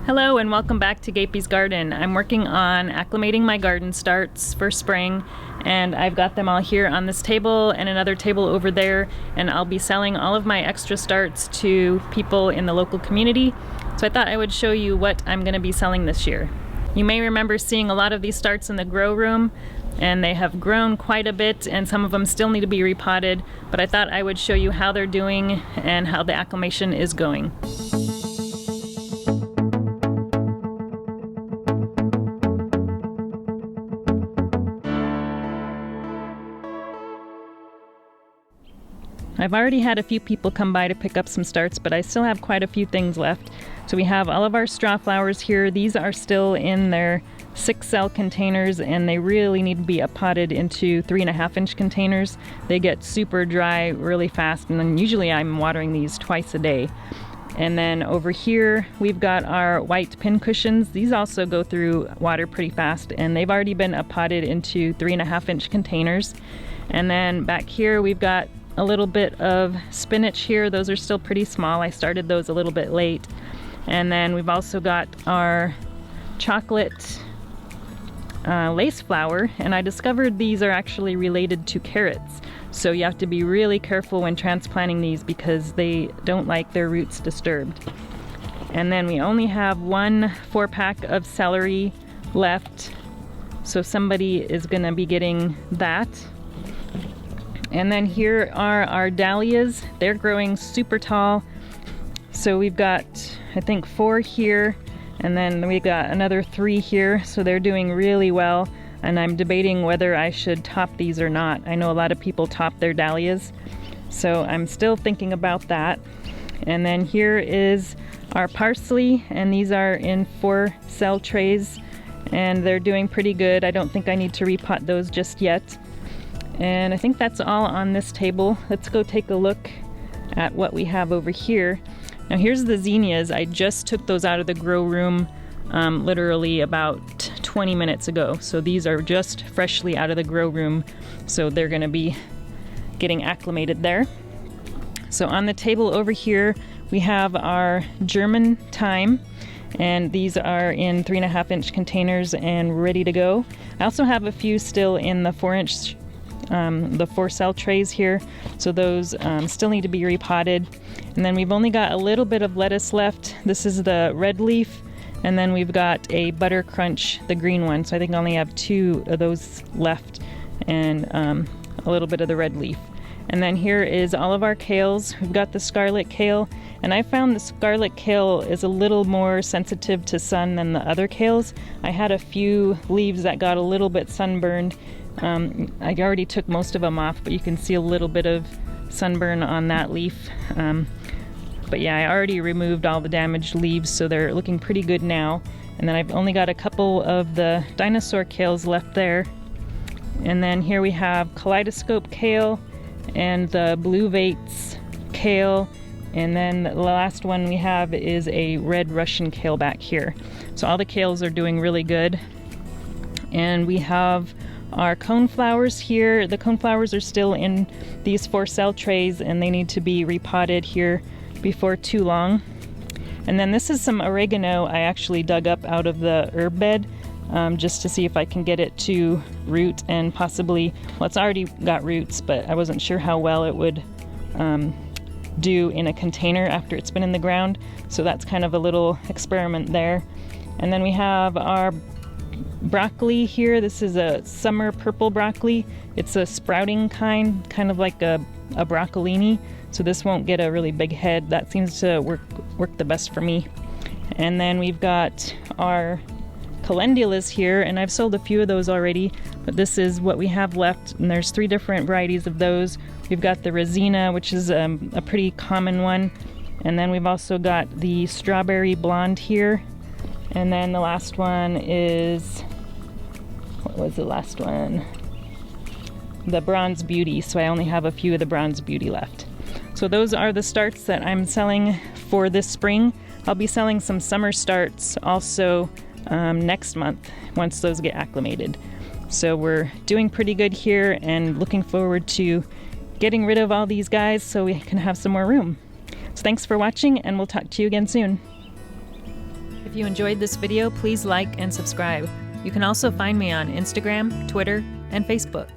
Hello and welcome back to Gapeys Garden. I'm working on acclimating my garden starts for spring, and I've got them all here on this table and another table over there, and I'll be selling all of my extra starts to people in the local community. So I thought I would show you what I'm going to be selling this year. You may remember seeing a lot of these starts in the grow room, and they have grown quite a bit, and some of them still need to be repotted, but I thought I would show you how they're doing and how the acclimation is going. I've already had a few people come by to pick up some starts, but I still have quite a few things left. So we have all of our Strawflowers here. These are still in their 6-cell containers, and they really need to be potted into 3.5-inch containers. They get super dry really fast, and then usually I'm watering these twice a day. And then over here we've got our white Pincushions. These also go through water pretty fast, and they've already been potted into 3.5-inch containers. And then back here we've got a little bit of spinach here. Those are still pretty small. I started those a little bit late. And then we've also got our chocolate lace flower, and I discovered these are actually related to carrots. So you have to be really careful when transplanting these because they don't like their roots disturbed. And then we only have one 4-pack of celery left, so somebody is gonna be getting that. And then here are our dahlias. They're growing super tall. So we've got, I think, 4 here, and then we got another 3 here. So they're doing really well, and I'm debating whether I should top these or not. I know a lot of people top their dahlias, so I'm still thinking about that. And then here is our parsley, and these are in 4-cell trays, and they're doing pretty good. I don't think I need to repot those just yet. And I think that's all on this table. Let's go take a look at what we have over here. Now here's the zinnias. I just took those out of the grow room literally about 20 minutes ago. So these are just freshly out of the grow room. So they're gonna be getting acclimated there. So on the table over here, we have our German thyme. And these are in 3.5-inch containers and ready to go. I also have a few still in the 4-inch the 4-cell trays here, so those still need to be repotted. And then we've only got a little bit of lettuce left. This is the red leaf, and then we've got a butter crunch, the green one. So I think I only have 2 of those left, and a little bit of the red leaf. And then here is all of our kales. We've got the scarlet kale, and I found the scarlet kale is a little more sensitive to sun than the other kales. I had a few leaves that got a little bit sunburned. I already took most of them off, but you can see a little bit of sunburn on that leaf. But yeah, I already removed all the damaged leaves, so they're looking pretty good now. And then I've only got a couple of the dinosaur kales left there. And then here we have kaleidoscope kale and the blue vates kale. And then the last one we have is a red Russian kale back here. So all the kales are doing really good. And we have our coneflowers here. The coneflowers are still in these 4-cell trays, and they need to be repotted here before too long. And then this is some oregano I actually dug up out of the herb bed just to see if I can get it to root, and possibly, well, it's already got roots, but I wasn't sure how well it would do in a container after it's been in the ground. So that's kind of a little experiment there. And then we have our broccoli here. This is a summer purple broccoli. It's a sprouting kind of like a broccolini. So this won't get a really big head. That seems to work the best for me. And then we've got our calendulas here, and I've sold a few of those already, but this is what we have left, and there's 3 different varieties of those. We've got the Resina, which is a pretty common one, and then we've also got the strawberry blonde here. And then the last one is, what was the last one? The Bronze Beauty, so I only have a few of the Bronze Beauty left. So those are the starts that I'm selling for this spring. I'll be selling some summer starts also next month once those get acclimated. So we're doing pretty good here and looking forward to getting rid of all these guys so we can have some more room. So thanks for watching, and we'll talk to you again soon. If you enjoyed this video, please like and subscribe. You can also find me on Instagram, Twitter, and Facebook.